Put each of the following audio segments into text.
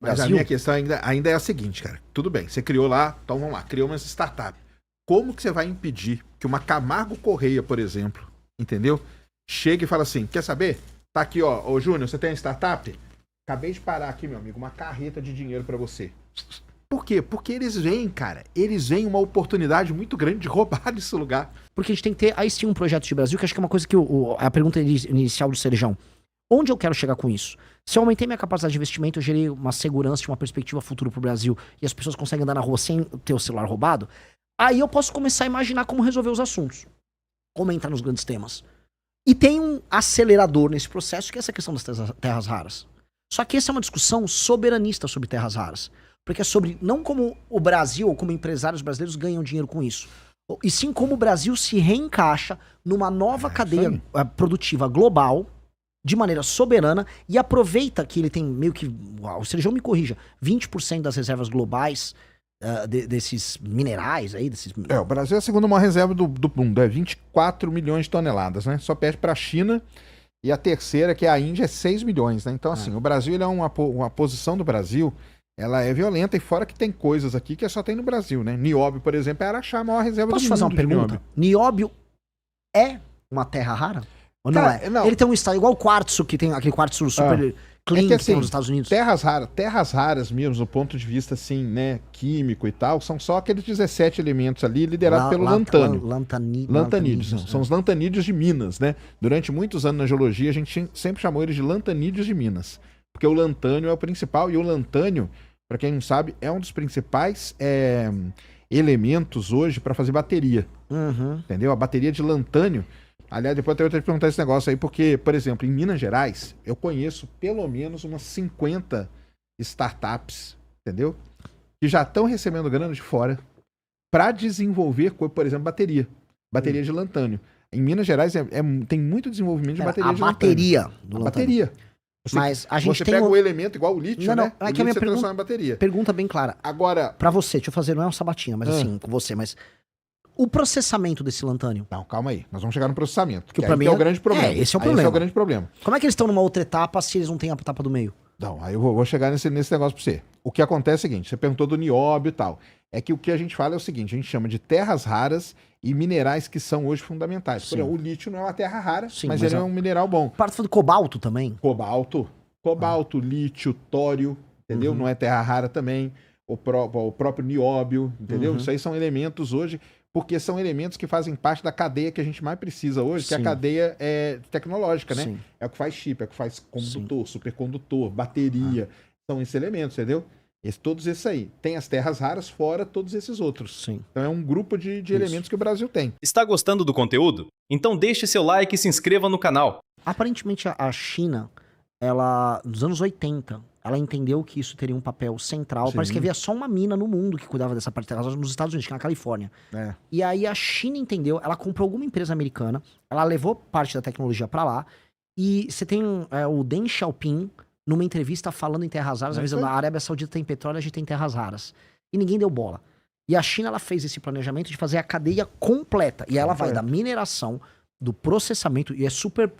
Mas a Brasil? minha questão ainda é a seguinte, cara. Tudo bem, você criou lá, então vamos lá, criou uma startup. Como que você vai impedir que uma Camargo Correia, por exemplo, entendeu? Chegue e fala assim, quer saber? Tá aqui, ó, ô Júnior, você tem uma startup? Acabei de parar aqui, meu amigo, uma carreta de dinheiro pra você. Por quê? Porque eles veem, cara, eles veem uma oportunidade muito grande de roubar desse lugar. Porque a gente tem que ter, aí sim, um projeto de Brasil, que acho que é uma coisa que a pergunta inicial do Cerejão. Onde eu quero chegar com isso? Se eu aumentei minha capacidade de investimento, eu gerei uma segurança, uma perspectiva futura pro Brasil, e as pessoas conseguem andar na rua sem ter o celular roubado, aí eu posso começar a imaginar como resolver os assuntos. Como entrar nos grandes temas. E tem um acelerador nesse processo, que é essa questão das terras raras. Só que essa é uma discussão soberanista sobre terras raras. Porque é sobre, não como o Brasil ou como empresários brasileiros ganham dinheiro com isso, e sim como o Brasil se reencaixa numa nova cadeia produtiva global, de maneira soberana, e aproveita que ele tem meio que, o Sergião me corrija, 20% das reservas globais desses minerais aí, desses... O Brasil é a segunda maior reserva do mundo, é 24 milhões de toneladas, né? Só perde pra China, e a terceira, que é a Índia, é 6 milhões, né? Então, assim, o Brasil, ele é uma posição do Brasil, ela é violenta, e fora que tem coisas aqui que só tem no Brasil, né? Nióbio, por exemplo, é Araxá, a maior reserva Posso do fazer mundo. uma pergunta? Nióbio é uma terra rara? Ou não Cara, é? não. Ele tem um estado igual o quartzo, que tem aquele quartzo super clean que tem nos Estados Unidos. Terras raras mesmo, do ponto de vista, assim, né, químico e tal, são só aqueles 17 elementos ali, liderados pelo lantânio. Lantanídeos. São os lantanídeos de Minas, né? Durante muitos anos na geologia, a gente sempre chamou eles de lantanídeos de Minas. Porque o lantânio é o principal, e o lantânio, para quem não sabe, é um dos principais elementos hoje para fazer bateria. Entendeu? A bateria de lantânio. Aliás, depois eu tenho que perguntar esse negócio aí, porque, por exemplo, em Minas Gerais, eu conheço pelo menos umas 50 startups, entendeu? Que já estão recebendo grana de fora para desenvolver, por exemplo, bateria de lantânio. Em Minas Gerais tem muito desenvolvimento de bateria de lantânio. Bateria. Mas a gente você tem pega o elemento igual o lítio, né? É que a minha transforma em bateria. Pergunta bem clara. Agora, pra você, deixa eu fazer, não é uma sabatina, mas assim, com você, mas o processamento desse lantânio. Não, calma aí. Nós vamos chegar no processamento. Que pra mim é o grande problema. Esse é o problema. Esse é o grande problema. Como é que eles estão numa outra etapa se eles não têm a etapa do meio? Não, aí eu vou chegar nesse negócio pra você. O que acontece é o seguinte, você perguntou do nióbio e tal. É que o que a gente fala é o seguinte, a gente chama de terras raras e minerais que são hoje fundamentais. Por exemplo, o lítio não é uma terra rara, mas ele é um mineral bom. Parte do cobalto também. Cobalto, lítio, tório, entendeu? Não é terra rara também. O próprio nióbio, entendeu? Isso aí são elementos hoje, porque são elementos que fazem parte da cadeia que a gente mais precisa hoje, que é a cadeia tecnológica, né? É o que faz chip, é o que faz condutor, supercondutor, bateria. São esses elementos, entendeu? Todos esses aí. Tem as terras raras fora todos esses outros. Então é um grupo de elementos que o Brasil tem. Está gostando do conteúdo? Então deixe seu like e se inscreva no canal. Aparentemente a China, ela, nos anos 80, ela entendeu que isso teria um papel central. Parece que havia só uma mina no mundo que cuidava dessa parte terras raras nos Estados Unidos, que é na Califórnia. E aí a China entendeu, ela comprou alguma empresa americana, ela levou parte da tecnologia pra lá, e você tem o Deng Xiaoping numa entrevista falando em terras raras, avisando a Arábia Saudita tem petróleo, a gente tem terras raras. E ninguém deu bola. E a China, ela fez esse planejamento de fazer a cadeia completa. E ela vai da mineração, do processamento, e é super...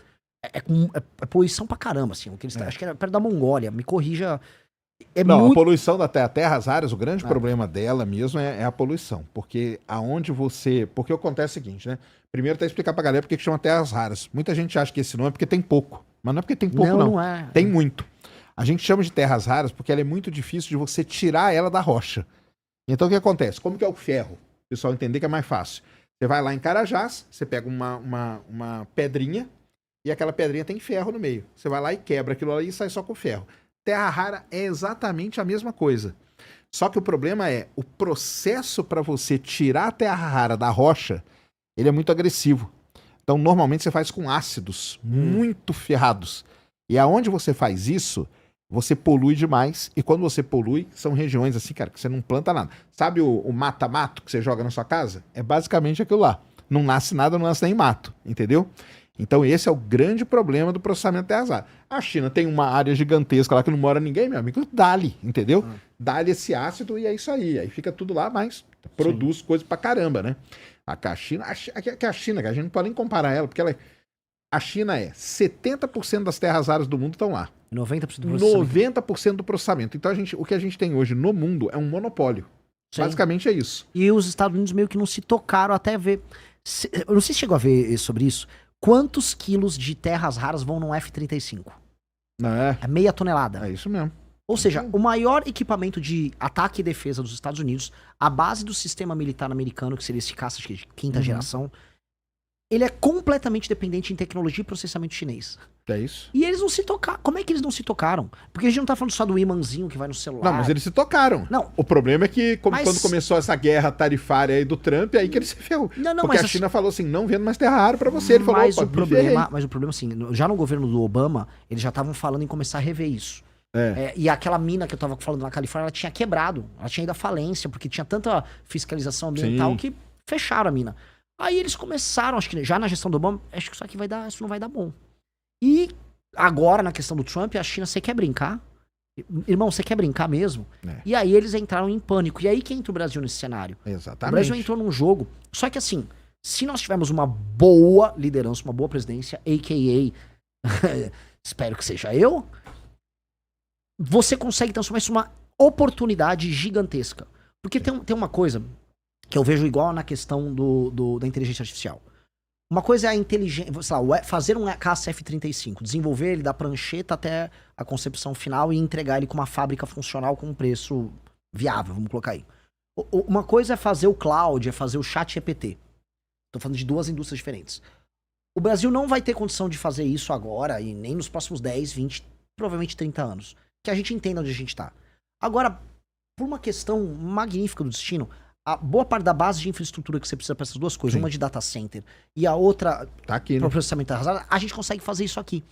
É poluição pra caramba, assim. Acho que é perto da Mongólia, me corrija. A poluição da terras raras, o grande problema dela mesmo é a poluição. Porque Porque acontece o seguinte, né? Primeiro, até explicar pra galera por que chama terras raras. Muita gente acha que esse nome é porque tem pouco. Mas não é porque tem pouco, não. Não é. Tem muito. A gente chama de terras raras porque ela é muito difícil de você tirar ela da rocha. Então o que acontece? Como que é o ferro? O pessoal entender que é mais fácil. Você vai lá em Carajás, você pega uma pedrinha e aquela pedrinha tem ferro no meio. Você vai lá e quebra aquilo ali e sai só com ferro. Terra rara é exatamente a mesma coisa. Só que o problema é o processo para você tirar a terra rara da rocha, ele é muito agressivo. Então, normalmente você faz com ácidos muito ferrados. E aonde você faz isso, você polui demais. E quando você polui, são regiões assim, cara, que você não planta nada. Sabe o mata-mato que você joga na sua casa? É basicamente aquilo lá. Não nasce nada, não nasce nem mato, entendeu? Então esse é o grande problema do processamento de terras raras. A China tem uma área gigantesca lá que não mora ninguém, meu amigo, dá-lhe, entendeu? Dá-lhe esse ácido e é isso aí. Aí fica tudo lá, mas produz coisa pra caramba, né? A China, cara, a gente não pode nem comparar ela, porque a China 70% das terras raras do mundo estão lá. 90% do processamento. 90% do processamento. Então o que a gente tem hoje no mundo é um monopólio. Sim. Basicamente é isso. E os Estados Unidos meio que não se tocaram até ver. Eu não sei se chegou a ver sobre isso. Quantos quilos de terras raras vão num F-35? É meia tonelada. É isso mesmo. Ou seja, o maior equipamento de ataque e defesa dos Estados Unidos, a base do sistema militar americano, que seria esse caça de quinta geração, ele é completamente dependente em tecnologia e processamento chinês. É isso. E eles não se tocaram. Como é que eles não se tocaram? Porque a gente não tá falando só do imãzinho que vai no celular. Não, mas eles se tocaram. Não. O problema é que, Mas- quando começou essa guerra tarifária aí do Trump, aí que ele se ferrou. Não, Porque mas a China falou assim, não vendo mais terra rara pra você. Ele falou, mas opa, o problema, assim, já no governo do Obama, eles já estavam falando em começar a rever isso. E aquela mina que eu tava falando na Califórnia, ela tinha quebrado. Ela tinha ido à falência, porque tinha tanta fiscalização ambiental Sim. que fecharam a mina. Aí eles começaram, acho que já na gestão do Obama, acho que isso não vai dar bom. E agora, na questão do Trump, a China, você quer brincar? Irmão, você quer brincar mesmo? E aí eles entraram em pânico. E aí que entra o Brasil nesse cenário? Exatamente. O Brasil entrou num jogo. Só que assim, se nós tivermos uma boa liderança, uma boa presidência, a.k.a. espero que seja eu, você consegue transformar isso numa oportunidade gigantesca. Porque tem uma coisa que eu vejo igual na questão da inteligência artificial. Uma coisa é a inteligência, sei lá, fazer um caça F-35, desenvolver ele da prancheta até a concepção final e entregar ele com uma fábrica funcional com um preço viável, vamos colocar aí. Uma coisa é fazer o cloud, é fazer o chat GPT. Tô falando de duas indústrias diferentes. O Brasil não vai ter condição de fazer isso agora e nem nos próximos 10, 20, provavelmente 30 anos. Que a gente entenda onde a gente tá. Agora, por uma questão magnífica do destino, a boa parte da base de infraestrutura que você precisa para essas duas coisas, uma de data center e a outra Tá aqui, né? para processamento arrasado, a gente consegue fazer isso aqui.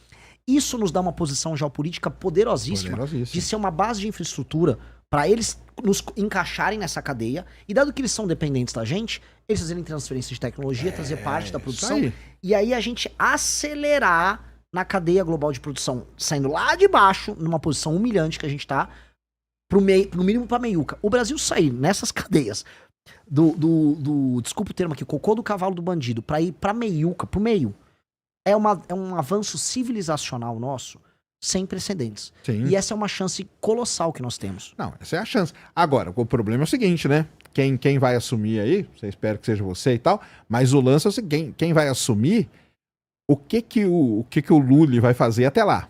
Isso nos dá uma posição geopolítica poderosíssima de ser uma base de infraestrutura para eles nos encaixarem nessa cadeia e dado que eles são dependentes da gente, eles fazerem transferência de tecnologia, trazer parte da produção e aí a gente acelerar na cadeia global de produção, saindo lá de baixo, numa posição humilhante que a gente tá, no mínimo pra meiuca. O Brasil sair nessas cadeias desculpa o termo aqui, cocô do cavalo do bandido, pra ir pra meiuca, pro meio, é um avanço civilizacional nosso sem precedentes. Sim. E essa é uma chance colossal que nós temos. Não, essa é a chance. Agora, o problema é o seguinte, né? Quem vai assumir aí, você espera que seja você e tal, mas o lance é o seguinte, quem vai assumir, o que o Lula vai fazer até lá?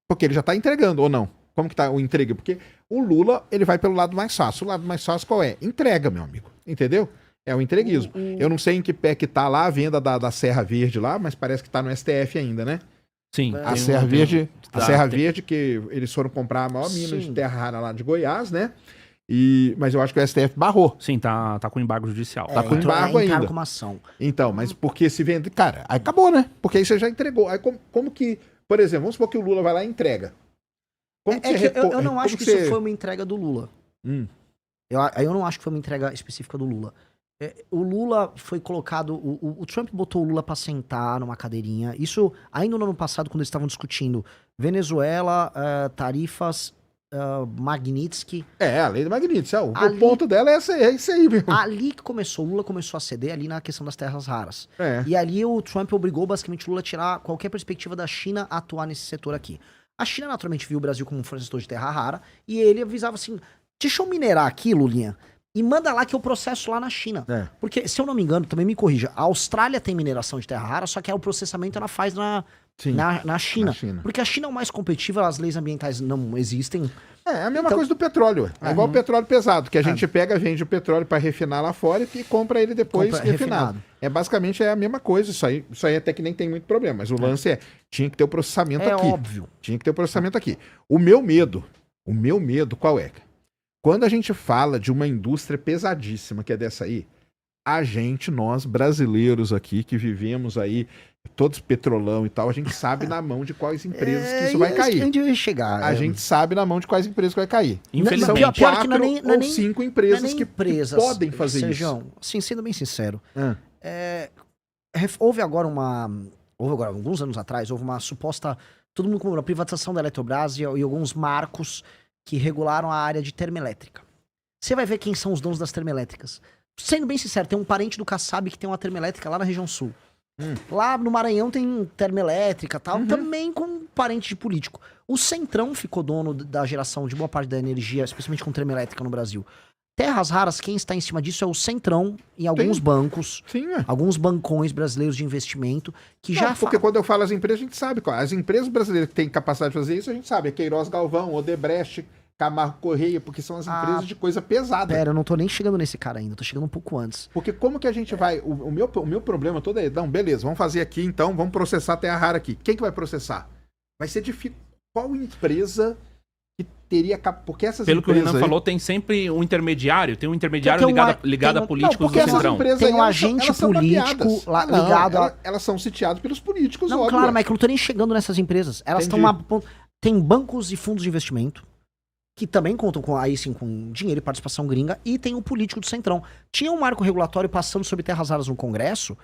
Porque ele já tá entregando, ou não? Como que tá o entrega? Porque o Lula, ele vai pelo lado mais fácil. O lado mais fácil qual é? Entrega, meu amigo. Entendeu? É o entreguismo. Eu não sei em que pé que tá lá a venda da Serra Verde lá, mas parece que tá no STF ainda, né? Sim. A Serra Verde, que eles foram comprar a maior mina de terra rara lá de Goiás, né? Mas eu acho que o STF barrou. Sim, tá com embargo judicial. Tá com embargo ainda. Com uma ação. Então, mas porque se vende... Cara, aí acabou, né? Porque aí você já entregou. Aí como que... Por exemplo, vamos supor que o Lula vai lá e entrega. Eu não acho que isso foi uma entrega do Lula. Eu não acho que foi uma entrega específica do Lula. O Lula foi colocado... O Trump botou o Lula pra sentar numa cadeirinha. Isso ainda no ano passado, quando eles estavam discutindo Venezuela, tarifas... Magnitsky. A lei do Magnitsky. O ponto dela é isso aí, meu. Ali que o Lula começou a ceder ali na questão das terras raras. É. E ali o Trump obrigou basicamente o Lula a tirar qualquer perspectiva da China a atuar nesse setor aqui. A China naturalmente viu o Brasil como um fornecedor de terra rara e ele avisava assim, deixa eu minerar aqui, Lulinha, e manda lá que eu processo lá na China. Porque, se eu não me engano, também me corrija, a Austrália tem mineração de terra rara, só que o processamento ela faz na China. Porque a China é o mais competitiva, as leis ambientais não existem. É a mesma coisa do petróleo. É igual o petróleo pesado, que a gente pega, vende o petróleo para refinar lá fora e compra ele depois refinado. Basicamente é a mesma coisa. Isso aí até que nem tem muito problema. Mas o lance tinha que ter o processamento aqui. É óbvio. Tinha que ter o processamento aqui. O meu medo qual é? Quando a gente fala de uma indústria pesadíssima que é dessa aí, nós brasileiros aqui, que vivemos aí, todos petrolão e tal, a gente sabe na mão de quais empresas que isso vai cair. Onde vai chegar? A gente sabe na mão de quais empresas que vai cair. Infelizmente. São pior que não é 4 nem, ou 5 empresas que podem fazer Sejam, isso. Assim, sendo bem sincero, houve agora alguns anos atrás, houve uma suposta, todo mundo comemorou a privatização da Eletrobras e alguns marcos que regularam a área de termoelétrica. Você vai ver quem são os donos das termoelétricas. Sendo bem sincero, tem um parente do Kassab que tem uma termoelétrica lá na região sul. Lá no Maranhão tem termoelétrica e tal, também com parente de político. O Centrão ficou dono da geração de boa parte da energia, especialmente com termoelétrica no Brasil. Terras raras, quem está em cima disso é o Centrão em alguns bancos, Sim, alguns bancões brasileiros de investimento, que já... Porque quando eu falo as empresas, a gente sabe. As empresas brasileiras que têm capacidade de fazer isso, a gente sabe. É Queiroz Galvão, Odebrecht, Camargo Correia, porque são as empresas de coisa pesada. Pera, eu não tô nem chegando nesse cara ainda, tô chegando um pouco antes. Porque como que a gente vai... O meu problema todo é... Não, beleza, vamos fazer aqui então, vamos processar a terra rara aqui. Quem que vai processar? Vai ser difícil. Qual empresa que teria... Porque essas Pelo que o empresas Renan falou, tem sempre um intermediário. Tem um intermediário ligado a políticos do Centrão. Tem um agente político ligado Elas são sitiadas pelos políticos, Não, claro, mas que eu não tô nem chegando nessas empresas. Elas estão lá... Tem bancos e fundos de investimento que também contam com, aí sim, com dinheiro e participação gringa, e tem o político do Centrão. Tinha um marco regulatório passando sobre terras raras no Congresso,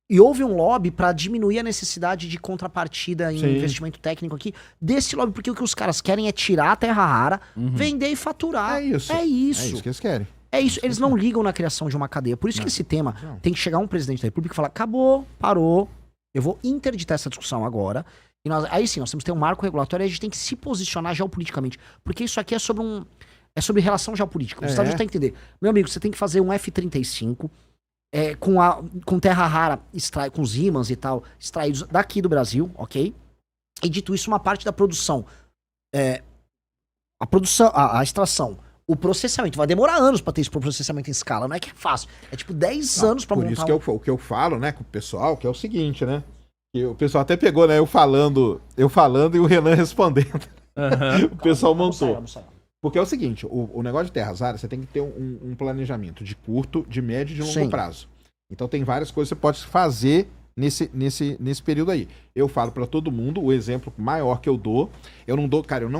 e houve um lobby para diminuir a necessidade de contrapartida em investimento técnico aqui, desse lobby, porque o que os caras querem é tirar a terra rara, vender e faturar. É isso. É isso. É isso que eles querem. É isso. Eles não ligam na criação de uma cadeia. Por isso que esse tema tem que chegar um presidente da República e falar, acabou, parou, eu vou interditar essa discussão agora. E aí sim, nós temos que ter um marco regulatório e a gente tem que se posicionar geopoliticamente. Porque isso aqui é sobre relação geopolítica. Os Estados Unidos têm que entender. Meu amigo, você tem que fazer um F-35 com terra rara, com os ímãs e tal, extraídos daqui do Brasil, ok? E dito isso, uma parte da produção, a extração, o processamento, vai demorar anos pra ter esse processamento em escala, não é que é fácil. É tipo 10 anos pra montar. Por isso que o que eu falo, né, com o pessoal, que é o seguinte, né? Que o pessoal até pegou, né, eu falando e o Renan respondendo. O pessoal montou. Porque é o seguinte, o negócio de terras raras, você tem que ter um planejamento de curto, de médio e de longo prazo. Então tem várias coisas que você pode fazer nesse período aí. Eu falo pra todo mundo, o exemplo maior que eu dou, eu não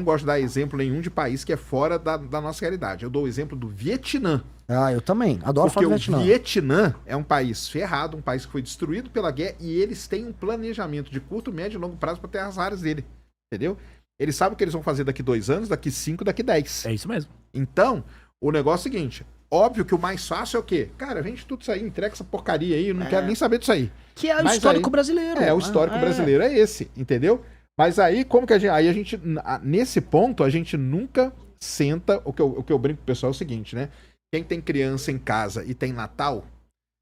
gosto de dar exemplo nenhum de país que é fora da nossa realidade. Eu dou o exemplo do Vietnã. Ah, eu também. Adoro falar do Vietnã. Porque o Vietnã é um país ferrado, um país que foi destruído pela guerra, e eles têm um planejamento de curto, médio e longo prazo para terras raras dele. Entendeu? Eles sabem o que eles vão fazer daqui 2 anos, daqui 5, daqui 10. É isso mesmo. Então, o negócio é o seguinte, óbvio que o mais fácil é o quê? Cara, vende tudo isso aí, entrega essa porcaria aí, eu não quero nem saber disso aí. Que é o histórico brasileiro. O histórico brasileiro é esse, entendeu? Mas aí, como que a gente, nesse ponto, a gente nunca senta, o que eu brinco com o pessoal é o seguinte, né? Quem tem criança em casa e tem Natal,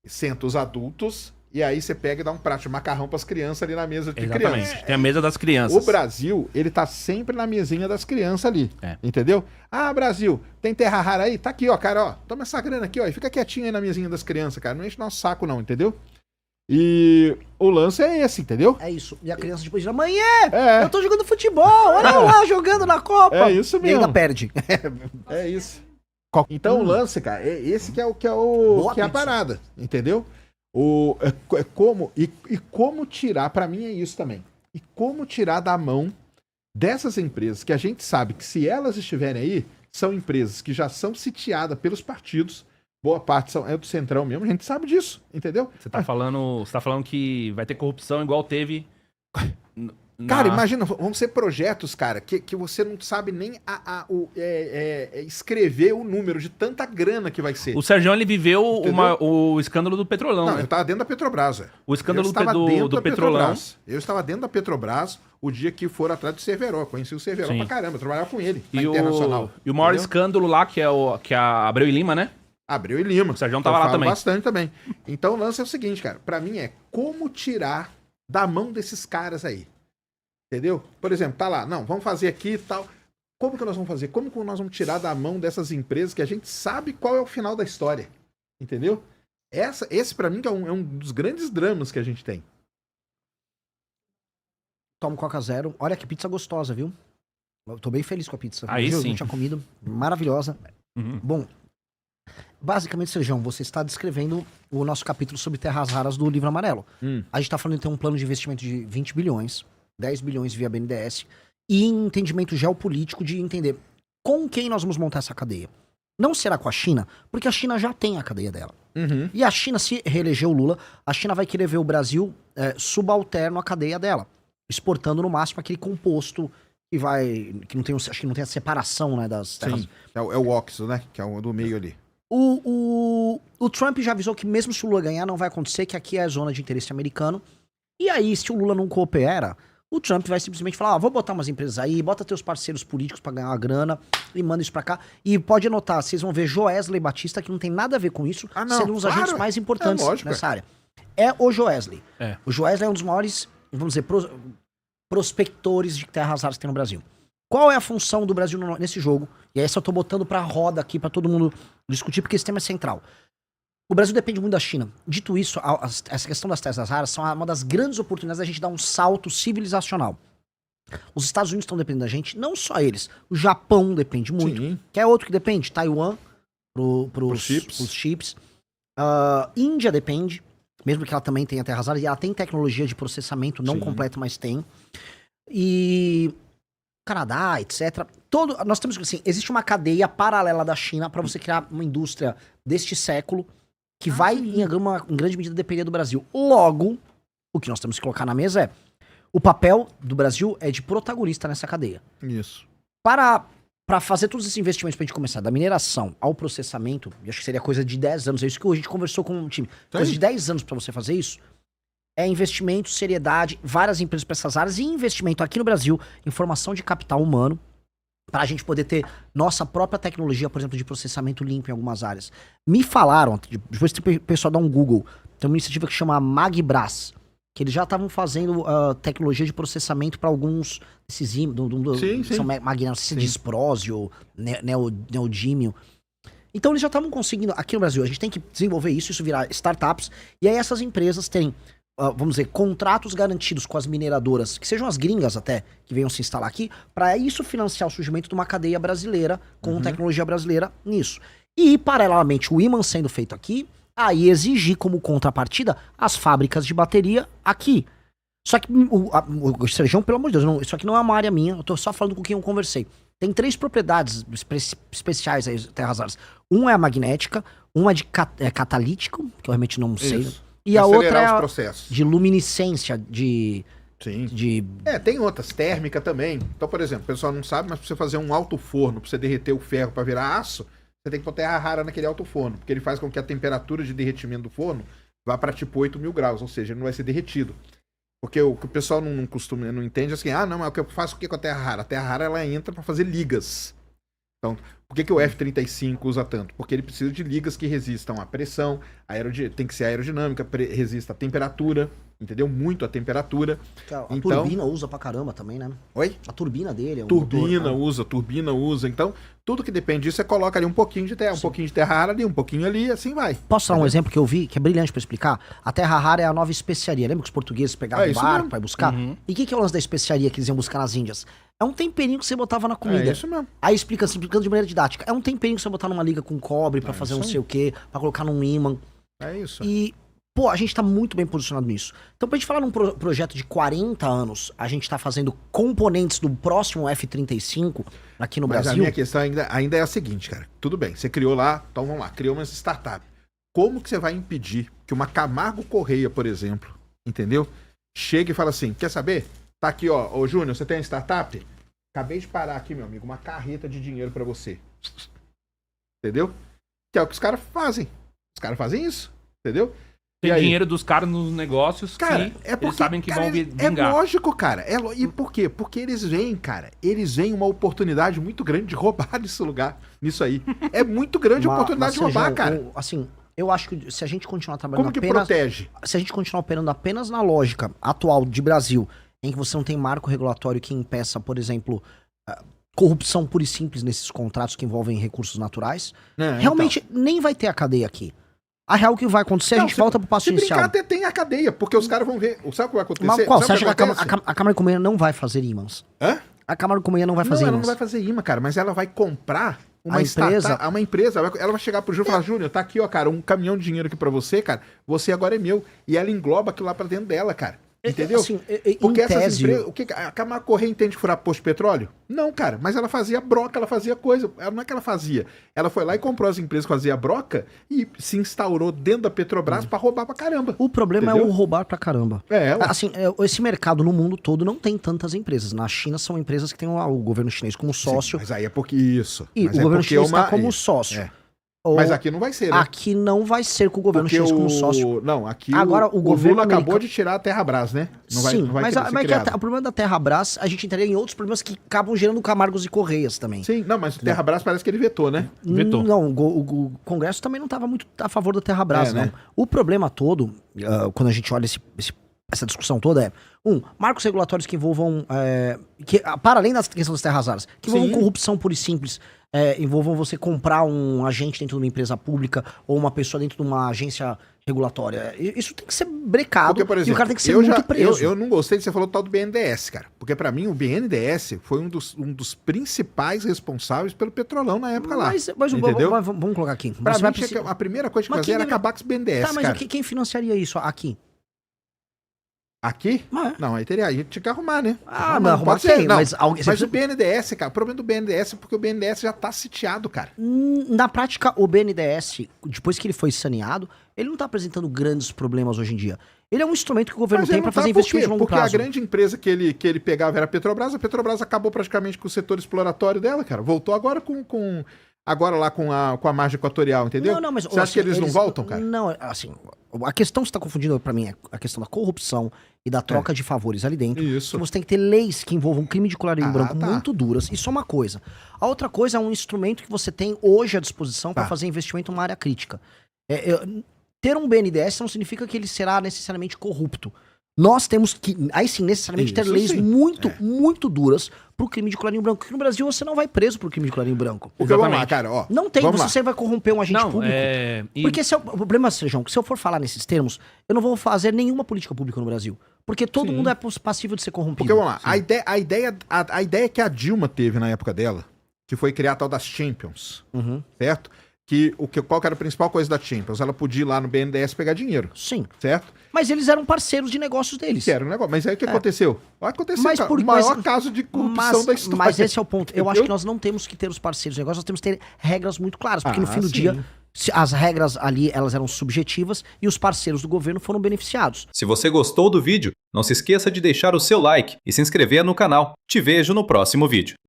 senta os adultos e aí você pega e dá um prato de macarrão pras crianças ali na mesa de criança. Tem a mesa das crianças. O Brasil, ele tá sempre na mesinha das crianças ali, entendeu? Ah, Brasil, tem terra rara aí? Tá aqui, ó, cara, ó, toma essa grana aqui, ó, e fica quietinho aí na mesinha das crianças, cara, não enche nosso saco não, entendeu? E o lance é esse, entendeu? É isso. E a criança depois diz, amanhã eu tô jogando futebol, olha eu lá jogando na Copa. É isso mesmo. E ainda perde. É isso. Então o lance, cara, esse que é a parada, entendeu? Como tirar, pra mim é isso também. E como tirar da mão dessas empresas que a gente sabe que se elas estiverem aí, são empresas que já são sitiadas pelos partidos, boa parte é do Centrão mesmo, a gente sabe disso, entendeu? Você tá falando que vai ter corrupção igual teve... Cara, imagina, vão ser projetos, cara, que você não sabe nem escrever o número de tanta grana que vai ser. O Sérgio, ele viveu o escândalo do Petrolão, Não, né? eu tava dentro da Petrobras, velho. O escândalo do Petrolão. Eu estava dentro da Petrobras o dia que foram atrás do Cerveró. Conheci o Cerveró pra caramba, eu trabalhava com ele na Internacional. E o maior escândalo lá, que é a Abreu e Lima, né? Abreu e Lima. O Sérgio tava lá também. Bastante também. Então o lance é o seguinte, cara. Pra mim é como tirar da mão desses caras aí. Entendeu? Por exemplo, tá lá, não, vamos fazer aqui e tal. Como que nós vamos fazer? Como que nós vamos tirar da mão dessas empresas que a gente sabe qual é o final da história? Entendeu? Esse pra mim que é um dos grandes dramas que a gente tem. Tomo Coca Zero. Olha que pizza gostosa, viu? Eu tô bem feliz com a pizza. Aí sim. Eu tinha comido. Maravilhosa. Bom, basicamente, Sérgio, você está descrevendo o nosso capítulo sobre terras raras do Livro Amarelo. A gente tá falando de ter um plano de investimento de 20 bilhões. 10 bilhões via BNDES, e entendimento geopolítico de entender com quem nós vamos montar essa cadeia. Não será com a China, porque a China já tem a cadeia dela. E a China, se reeleger o Lula, a China vai querer ver o Brasil subalterno à cadeia dela, exportando no máximo aquele composto que não tem, acho que não tem a separação, né, das terras. Sim, é o óxido, né, que é o do meio ali. O Trump já avisou que mesmo se o Lula ganhar, não vai acontecer, que aqui é a zona de interesse americano. E aí, se o Lula não coopera, o Trump vai simplesmente falar, vou botar umas empresas aí, bota teus parceiros políticos pra ganhar uma grana e manda isso pra cá. E pode anotar, vocês vão ver Joesley Batista, que não tem nada a ver com isso, sendo um dos agentes mais importantes nessa área. É o Joesley. O Joesley é um dos maiores, vamos dizer, prospectores de terras raras que tem no Brasil. Qual é a função do Brasil nesse jogo? E aí eu tô botando pra roda aqui pra todo mundo discutir, porque esse tema é central. O Brasil depende muito da China. Dito isso, essa questão das terras raras são uma das grandes oportunidades da gente dar um salto civilizacional. Os Estados Unidos estão dependendo da gente, não só eles. O Japão depende muito. Sim. Quer outro que depende? Taiwan, pros chips. Índia depende, mesmo que ela também tenha terras raras, e ela tem tecnologia de processamento, não completa, mas tem. E Canadá, etc. Nós temos assim, existe uma cadeia paralela da China para você criar uma indústria deste século que vai, em grande medida, depender do Brasil. Logo, o que nós temos que colocar na mesa é o papel do Brasil é de protagonista nessa cadeia. Isso. Para fazer todos esses investimentos pra gente começar, da mineração ao processamento, eu acho que seria coisa de 10 anos, é isso que a gente conversou com o time. Coisa de 10 anos para você fazer isso, é investimento, seriedade, várias empresas para essas áreas e investimento aqui no Brasil em formação de capital humano, para a gente poder ter nossa própria tecnologia, por exemplo, de processamento limpo em algumas áreas. Me falaram, depois o pessoal dá um Google, tem uma iniciativa que chama Magbras, que eles já estavam fazendo tecnologia de processamento para alguns desses são magnéticos, disprósio, neodímio. Então eles já estavam conseguindo, aqui no Brasil, a gente tem que desenvolver isso virar startups, e aí essas empresas terem, vamos dizer, contratos garantidos com as mineradoras, que sejam as gringas até, que venham se instalar aqui, para isso financiar o surgimento de uma cadeia brasileira, com tecnologia brasileira nisso. E, paralelamente, o ímã sendo feito aqui, aí exigir como contrapartida as fábricas de bateria aqui. Só que o Serjão, pelo amor de Deus, isso aqui não é uma área minha, eu tô só falando com quem eu conversei. Tem 3 propriedades especiais aí, terras raras. Um é a magnética, um é de catalítico, que eu realmente não sei. Isso. E a outra é processos. De luminescência, tem outras, térmica também. Então, por exemplo, o pessoal não sabe, mas pra você fazer um alto forno, pra você derreter o ferro pra virar aço, você tem que pôr terra rara naquele alto forno, porque ele faz com que a temperatura de derretimento do forno vá para tipo 8.000 graus, ou seja, ele não vai ser derretido. Porque o que o pessoal não entende é assim, não, mas o que eu faço com a terra rara? A terra rara, ela entra para fazer ligas. Então, por que o F-35 usa tanto? Porque ele precisa de ligas que resistam à pressão, tem que ser aerodinâmica, resista à temperatura, entendeu? Muito à temperatura. A turbina usa pra caramba também, né? Oi? A turbina dele é um turbina usa. Então, tudo que depende disso, você coloca ali um pouquinho de terra, um pouquinho de terra rara ali, um pouquinho ali, assim vai. Posso dar um exemplo que eu vi, que é brilhante pra explicar? A terra rara é a nova especiaria. Lembra que os portugueses pegavam o barco pra ir buscar? E o que é o lance da especiaria que eles iam buscar nas Índias? É um temperinho que você botava na comida. É isso mesmo. Aí explicando de maneira didática. É um temperinho que você botar numa liga com cobre pra fazer não sei o quê, pra colocar num ímã. É isso. E, a gente tá muito bem posicionado nisso. Então, pra gente falar num projeto de 40 anos, a gente tá fazendo componentes do próximo F-35 aqui no Brasil. Mas a minha questão ainda é a seguinte, cara. Tudo bem, você criou lá, então vamos lá, criou uma startup. Como que você vai impedir que uma Camargo Correia, por exemplo, entendeu? Chegue e fala assim, quer saber? Tá aqui, ô Júnior, você tem uma startup? Acabei de parar aqui, meu amigo, uma carreta de dinheiro pra você. Entendeu? Que é o que os caras fazem. Os caras fazem isso, entendeu? Tem dinheiro dos caras nos negócios, cara, que eles sabem que vão vingar. É lógico, cara. E por quê? Porque eles veem, cara, uma oportunidade muito grande de roubar nisso aí. É muito grande a oportunidade de roubar, cara. Assim, eu acho que se a gente continuar trabalhando Como que protege? Se a gente continuar operando apenas na lógica atual de Brasil, em que você não tem marco regulatório que impeça, por exemplo, corrupção pura e simples nesses contratos que envolvem recursos naturais, realmente nem vai ter a cadeia aqui. A real que vai acontecer, a gente volta pro passo inicial. Se brincar, até tem a cadeia, porque os caras vão ver. Sabe o que vai acontecer? Mas qual? Você acha que a Câmara de Comércio não vai fazer ímãs? Hã? A Câmara de Comércio não vai fazer ímãs. Ela não vai fazer imã, cara, mas ela vai comprar uma empresa. Ela vai chegar pro Júnior e falar, Júnior, tá aqui, ó, cara, um caminhão de dinheiro aqui pra você, cara, você agora é meu. E ela engloba aquilo lá pra dentro dela, cara. Entendeu? Assim, porque essas empresas. A Camargo Correia entende furar posto de petróleo? Não, cara. Mas ela fazia broca, ela fazia coisa. Não é que ela fazia. Ela foi lá e comprou as empresas que faziam broca e se instaurou dentro da Petrobras pra roubar pra caramba. O problema é o roubar pra caramba. É. Assim, esse mercado no mundo todo não tem tantas empresas. Na China são empresas que têm o governo chinês como sócio. Sim, mas aí é porque isso. E mas o governo chinês está como sócio. Mas aqui não vai ser, né? Aqui não vai ser com o governo chinês como sócio. Não, aqui agora, o governo Lula acabou de tirar a Terrabras, né? Não vai, o problema da Terrabras, a gente entraria em outros problemas que acabam gerando Camargos e Correias também. Sim, não, mas o Terrabras parece que ele vetou, né? Vetou. Não, o Congresso também não estava muito a favor da Terrabras, não. Né? O problema todo, quando a gente olha essa discussão toda marcos regulatórios que envolvam, para além da questão das terras raras, que envolvam corrupção pura e simples, envolvam você comprar um agente dentro de uma empresa pública ou uma pessoa dentro de uma agência regulatória. Isso tem que ser brecado. Porque, por exemplo, e o cara tem que ser muito preso. Eu não gostei de você falou do tal do BNDES, cara. Porque pra mim o BNDES foi um dos principais responsáveis pelo petrolão na época lá. Mas entendeu? Vamos colocar aqui. Pra mim, a primeira coisa que fazia era acabar com os BNDES, tá, mas cara. Quem financiaria isso aqui? Aqui? Não, aí tinha que arrumar, né? Não arrumar quem? Mas o BNDES, cara, o problema do BNDES é porque o BNDES já tá sitiado, cara. Na prática, o BNDES, depois que ele foi saneado, ele não tá apresentando grandes problemas hoje em dia. Ele é um instrumento que o governo tem para fazer investimento de longo prazo. Porque a grande empresa que ele pegava era a Petrobras acabou praticamente com o setor exploratório dela, cara. Voltou agora agora lá com a margem equatorial, entendeu? Não, mas você acha que eles não voltam, cara? Não, assim, a questão que você está confundindo pra mim é a questão da corrupção e da troca de favores ali dentro. Isso. Você tem que ter leis que envolvam crime de colarinho branco muito duras. Isso é uma coisa. A outra coisa é um instrumento que você tem hoje à disposição para fazer investimento numa área crítica. Ter um BNDES não significa que ele será necessariamente corrupto. Nós temos que, aí sim, necessariamente ter leis muito duras pro crime de colarinho branco. Porque no Brasil você não vai preso por crime de colarinho branco. Porque vamos lá, cara, ó. Não tem, você vai corromper um agente público. Porque o problema, Sérgio, que se eu for falar nesses termos, eu não vou fazer nenhuma política pública no Brasil. Porque todo mundo é passível de ser corrompido. Porque vamos lá, a ideia que a Dilma teve na época dela, que foi criar a tal das Champions, certo? Qual que era a principal coisa da Champions? Ela podia ir lá no BNDES pegar dinheiro. Sim. Certo? Mas eles eram parceiros de negócios deles. Que era um negócio. Mas aí o que aconteceu? Aconteceu, o maior caso de corrupção da história. Mas esse é o ponto. Eu acho que nós não temos que ter os parceiros de negócios, nós temos que ter regras muito claras. Porque no fim do dia, as regras ali, elas eram subjetivas e os parceiros do governo foram beneficiados. Se você gostou do vídeo, não se esqueça de deixar o seu like e se inscrever no canal. Te vejo no próximo vídeo.